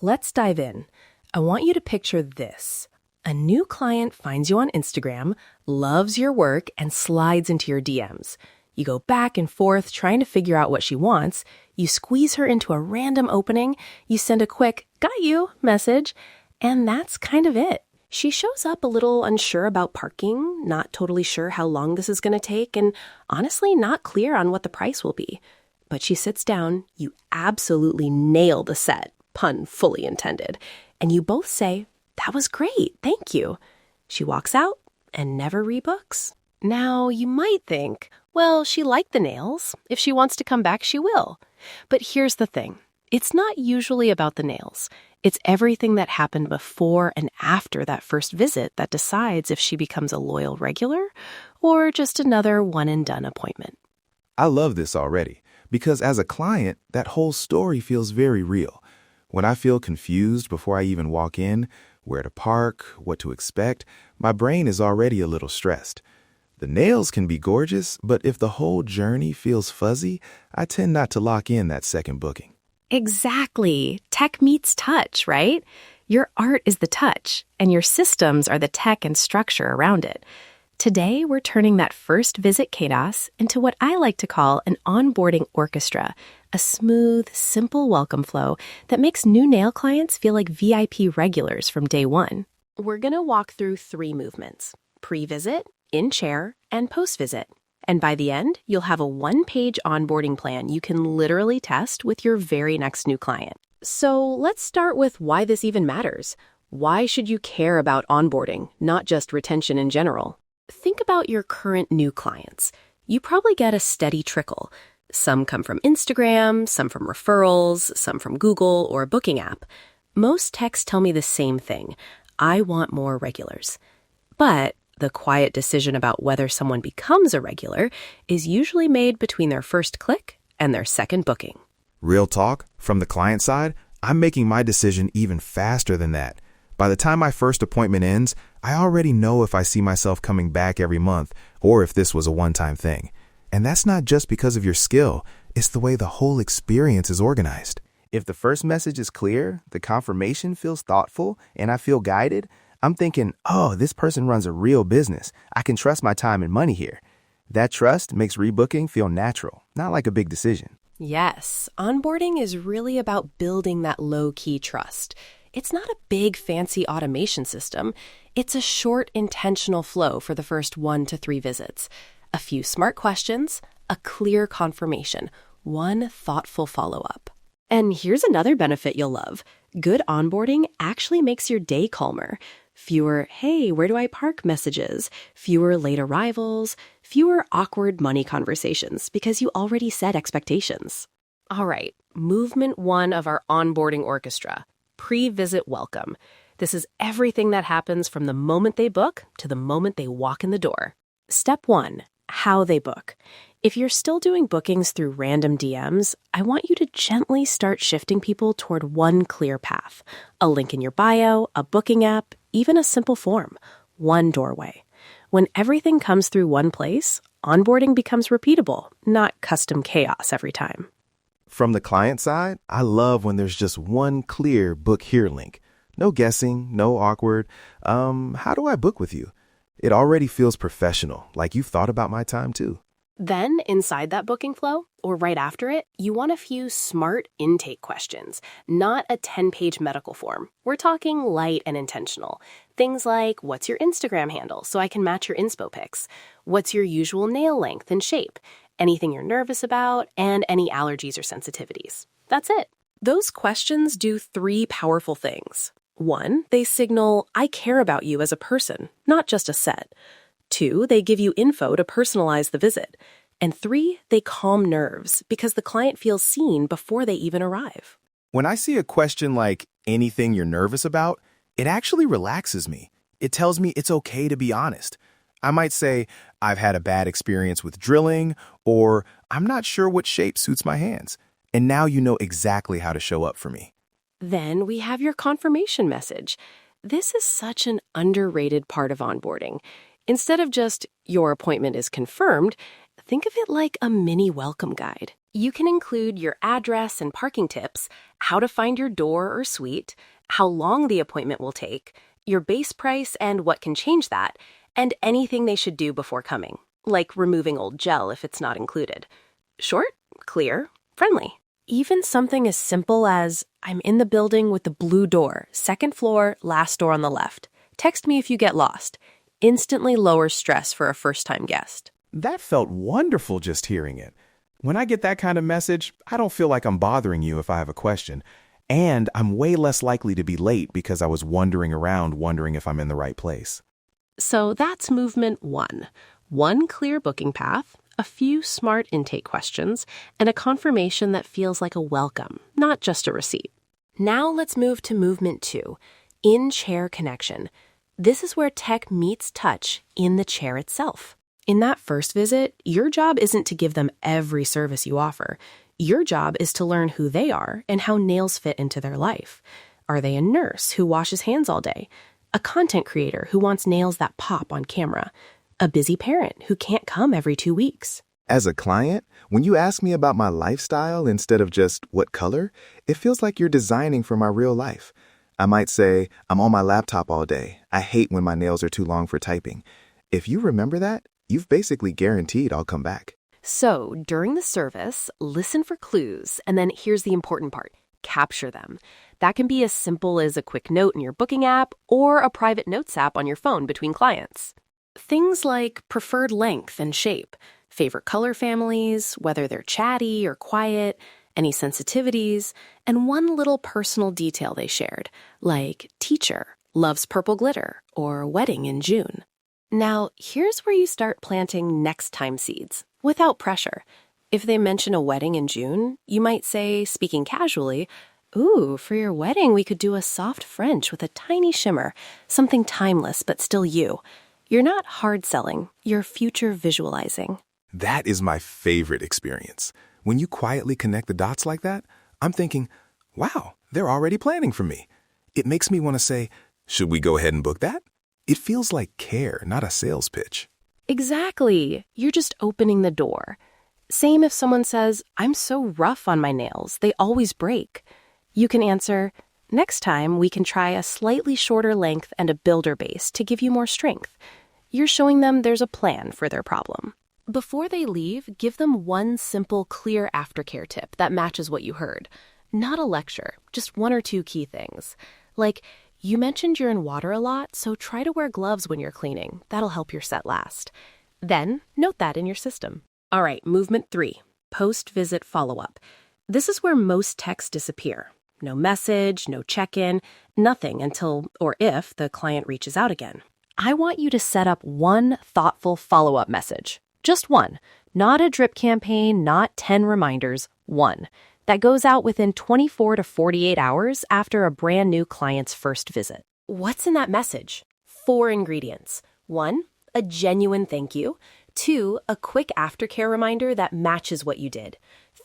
Let's dive in. I want you to picture this. A new client finds you on Instagram, loves your work, and slides into your DMs. You go back and forth trying to figure out what she wants. You squeeze her into a random opening. You send a quick, "got you" message. And that's kind of it. She shows up a little unsure about parking, not totally sure how long this is going to take, and honestly not clear on what the price will be. But she sits down, you absolutely nail the set, pun fully intended, and you both say, "That was great, thank you." She walks out and never rebooks. Now, you might think, well, she liked the nails. If she wants to come back, she will. But here's the thing. It's not usually about the nails. It's everything that happened before and after that first visit that decides if she becomes a loyal regular or just another one-and-done appointment. I love this already because as a client, that whole story feels very real. When I feel confused before I even walk in, where to park, what to expect, my brain is already a little stressed. The nails can be gorgeous, but if the whole journey feels fuzzy, I tend not to lock in that second booking. Exactly. Tech meets touch, right? Your art is the touch, and your systems are the tech and structure around it. Today, we're turning that first visit chaos into what I like to call an onboarding orchestra, a smooth, simple welcome flow that makes new nail clients feel like VIP regulars from day one. We're going to walk through 3 movements: pre-visit, in-chair, and post-visit. And by the end, you'll have a 1-page onboarding plan you can literally test with your very next new client. So let's start with why this even matters. Why should you care about onboarding, not just retention in general? Think about your current new clients. You probably get a steady trickle. Some come from Instagram, some from referrals, some from Google or a booking app. Most texts tell me the same thing. I want more regulars. But the quiet decision about whether someone becomes a regular is usually made between their first click and their second booking. Real talk, from the client side, I'm making my decision even faster than that. By the time my first appointment ends, I already know if I see myself coming back every month or if this was a one-time thing. And that's not just because of your skill, it's the way the whole experience is organized. If the first message is clear, the confirmation feels thoughtful, and I feel guided, I'm thinking, oh, this person runs a real business. I can trust my time and money here. That trust makes rebooking feel natural, not like a big decision. Yes, onboarding is really about building that low-key trust. It's not a big, fancy automation system. It's a short, intentional flow for the first 1 to 3 visits. A few smart questions, a clear confirmation, one thoughtful follow-up. And here's another benefit you'll love. Good onboarding actually makes your day calmer. Fewer, "Hey, where do I park?" messages, fewer late arrivals, fewer awkward money conversations because you already set expectations. All right, movement 1 of our onboarding orchestra, pre-visit welcome. This is everything that happens from the moment they book to the moment they walk in the door. Step 1, how they book. If you're still doing bookings through random DMs, I want you to gently start shifting people toward one clear path. A link in your bio, a booking app, even a simple form. One doorway. When everything comes through one place, onboarding becomes repeatable, not custom chaos every time. From the client side, I love when there's just one clear book here link. No guessing, no awkward, how do I book with you? It already feels professional, like you've thought about my time too. Then, inside that booking flow, or right after it, you want a few smart intake questions, not a 10-page medical form. We're talking light and intentional. Things like, what's your Instagram handle so I can match your inspo pics? What's your usual nail length and shape? Anything you're nervous about, and any allergies or sensitivities. That's it. Those questions do 3 powerful things. 1, they signal, I care about you as a person, not just a set. 2, they give you info to personalize the visit. And 3, they calm nerves because the client feels seen before they even arrive. When I see a question like anything you're nervous about, it actually relaxes me. It tells me it's okay to be honest. I might say, I've had a bad experience with drilling, or I'm not sure what shape suits my hands. And now you know exactly how to show up for me. Then we have your confirmation message. This is such an underrated part of onboarding. Instead of just, your appointment is confirmed, think of it like a mini welcome guide. You can include your address and parking tips, how to find your door or suite, how long the appointment will take, your base price and what can change that, and anything they should do before coming, like removing old gel if it's not included. Short, clear, friendly. Even something as simple as, I'm in the building with the blue door, second floor, last door on the left. Text me if you get lost. Instantly lowers stress for a first-time guest. That felt wonderful just hearing it. When I get that kind of message, I don't feel like I'm bothering you if I have a question. And I'm way less likely to be late because I was wandering around wondering if I'm in the right place. So that's movement 1. One clear booking path, a few smart intake questions, and a confirmation that feels like a welcome, not just a receipt. Now let's move to movement 2, in-chair connection. This is where tech meets touch in the chair itself. In that first visit, your job isn't to give them every service you offer. Your job is to learn who they are and how nails fit into their life. Are they a nurse who washes hands all day? A content creator who wants nails that pop on camera? A busy parent who can't come every 2 weeks? As a client, when you ask me about my lifestyle instead of just what color, it feels like you're designing for my real life. I might say, I'm on my laptop all day. I hate when my nails are too long for typing. If you remember that, you've basically guaranteed I'll come back. So, during the service, listen for clues, and then here's the important part. Capture them. That can be as simple as a quick note in your booking app or a private notes app on your phone between clients. Things like preferred length and shape, favorite color families, whether they're chatty or quiet, any sensitivities, and one little personal detail they shared, like teacher, loves purple glitter, or wedding in June. Now, here's where you start planting next time seeds, without pressure. If they mention a wedding in June, you might say, speaking casually, ooh, for your wedding, we could do a soft French with a tiny shimmer, something timeless but still you. You're not hard selling, you're future visualizing. That is my favorite experience. When you quietly connect the dots like that, I'm thinking, wow, they're already planning for me. It makes me want to say, should we go ahead and book that? It feels like care, not a sales pitch. Exactly. You're just opening the door. Same if someone says, I'm so rough on my nails, they always break. You can answer, next time we can try a slightly shorter length and a builder base to give you more strength. You're showing them there's a plan for their problem. Before they leave, give them one simple, clear aftercare tip that matches what you heard. Not a lecture, just 1 or 2 key things. Like, you mentioned you're in water a lot, so try to wear gloves when you're cleaning. That'll help your set last. Then, note that in your system. All right, movement 3, post-visit follow-up. This is where most texts disappear. No message, no check-in, nothing until or if the client reaches out again. I want you to set up one thoughtful follow-up message. Just one. Not a drip campaign, not 10 reminders, one. That goes out within 24 to 48 hours after a brand new client's first visit. What's in that message? 4 ingredients. 1, a genuine thank you. 2, a quick aftercare reminder that matches what you did.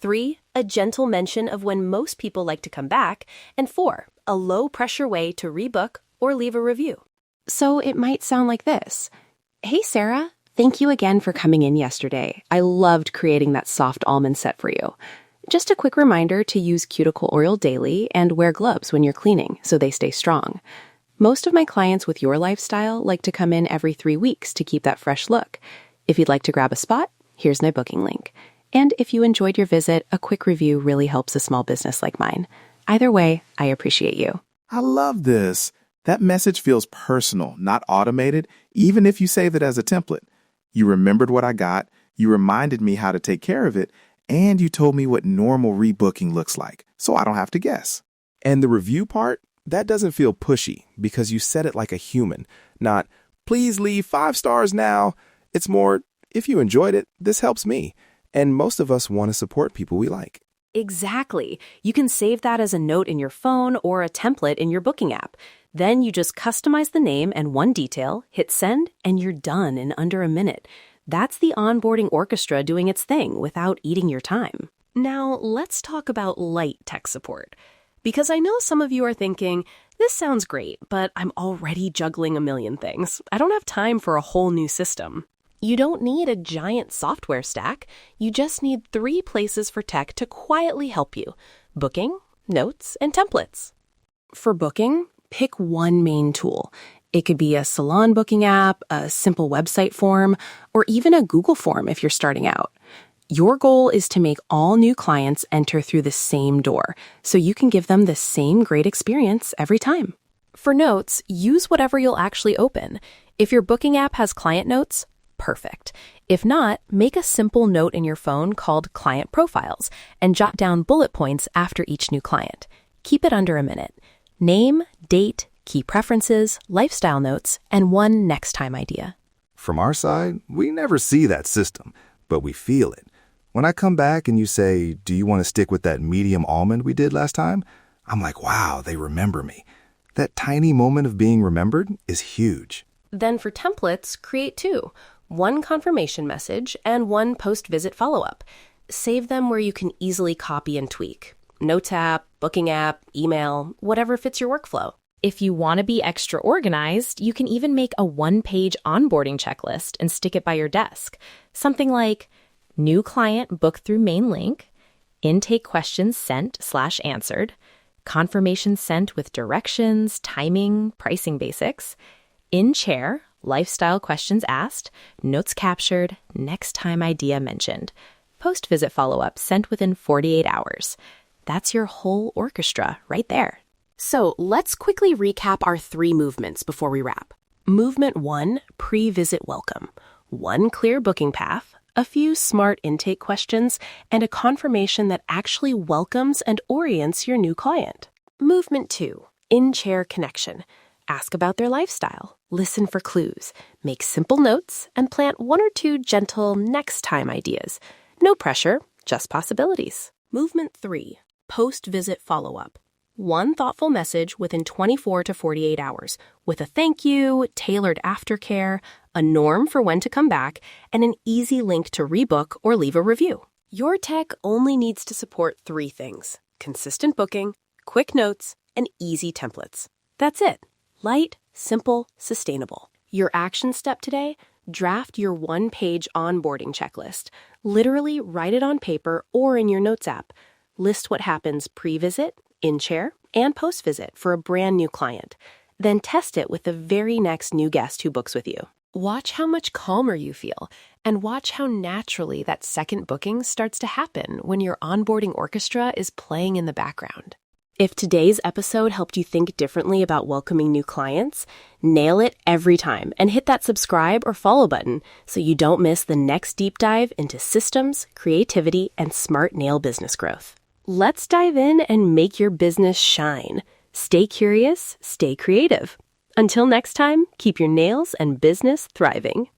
3, a gentle mention of when most people like to come back. And 4, a low-pressure way to rebook or leave a review. So it might sound like this. Hey, Sarah, thank you again for coming in yesterday. I loved creating that soft almond set for you. Just a quick reminder to use cuticle oil daily and wear gloves when you're cleaning so they stay strong. Most of my clients with your lifestyle like to come in every 3 weeks to keep that fresh look. If you'd like to grab a spot, here's my booking link. And if you enjoyed your visit, a quick review really helps a small business like mine. Either way, I appreciate you. I love this. That message feels personal, not automated, even if you save it as a template. You remembered what I got, you reminded me how to take care of it, and you told me what normal rebooking looks like, so I don't have to guess. And the review part, that doesn't feel pushy because you said it like a human, not, please leave 5 stars now. It's more, if you enjoyed it, this helps me. And most of us want to support people we like. Exactly. You can save that as a note in your phone or a template in your booking app. Then you just customize the name and one detail, hit send, and you're done in under a minute. That's the Onboarding Orchestra doing its thing without eating your time. Now, let's talk about light tech support. Because I know some of you are thinking, this sounds great, but I'm already juggling a million things. I don't have time for a whole new system. You don't need a giant software stack. You just need 3 places for tech to quietly help you: booking, notes, and templates. For booking, pick one main tool. It could be a salon booking app, a simple website form, or even a Google form if you're starting out. Your goal is to make all new clients enter through the same door, so you can give them the same great experience every time. For notes, use whatever you'll actually open. If your booking app has client notes, perfect. If not, make a simple note in your phone called Client Profiles and jot down bullet points after each new client. Keep it under a minute. Name, date, key preferences, lifestyle notes, and one next time idea. From our side, we never see that system, but we feel it. When I come back and you say, do you want to stick with that medium almond we did last time? I'm like, wow, they remember me. That tiny moment of being remembered is huge. Then for templates, create 2. One confirmation message and one post-visit follow-up. Save them where you can easily copy and tweak. Notes app, booking app, email, whatever fits your workflow. If you want to be extra organized, you can even make a 1-page onboarding checklist and stick it by your desk. Something like new client booked through main link, intake questions sent/answered, confirmation sent with directions, timing, pricing basics, in chair, lifestyle questions asked, notes captured, next time idea mentioned, post-visit follow-up sent within 48 hours. That's your whole orchestra right there. So let's quickly recap our 3 movements before we wrap. Movement 1, pre-visit welcome. 1 clear booking path, a few smart intake questions, and a confirmation that actually welcomes and orients your new client. Movement 2, in-chair connection. Ask about their lifestyle, listen for clues, make simple notes, and plant 1 or 2 gentle next time ideas. No pressure, just possibilities. Movement 3, post-visit follow-up. 1 thoughtful message within 24 to 48 hours, with a thank you, tailored aftercare, a norm for when to come back, and an easy link to rebook or leave a review. Your tech only needs to support 3 things: consistent booking, quick notes, and easy templates. That's it. Light, simple, sustainable. Your action step today? Draft your 1-page onboarding checklist. Literally write it on paper or in your notes app. List what happens pre-visit, in-chair, and post-visit for a brand new client. Then test it with the very next new guest who books with you. Watch how much calmer you feel, and watch how naturally that second booking starts to happen when your onboarding orchestra is playing in the background. If today's episode helped you think differently about welcoming new clients, nail it every time and hit that subscribe or follow button so you don't miss the next deep dive into systems, creativity, and smart nail business growth. Let's dive in and make your business shine. Stay curious, stay creative. Until next time, keep your nails and business thriving.